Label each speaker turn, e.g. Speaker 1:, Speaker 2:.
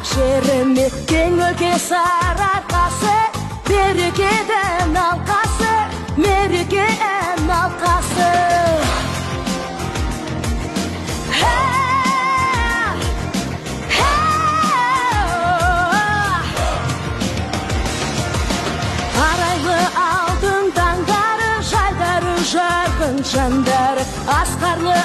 Speaker 1: ақ жеріме кең өлке сарыарқасы, берекеден алқасы, мереке ән алқасы. Арайлы алтын таңдары, жайдары жарқын жандары, асқарлы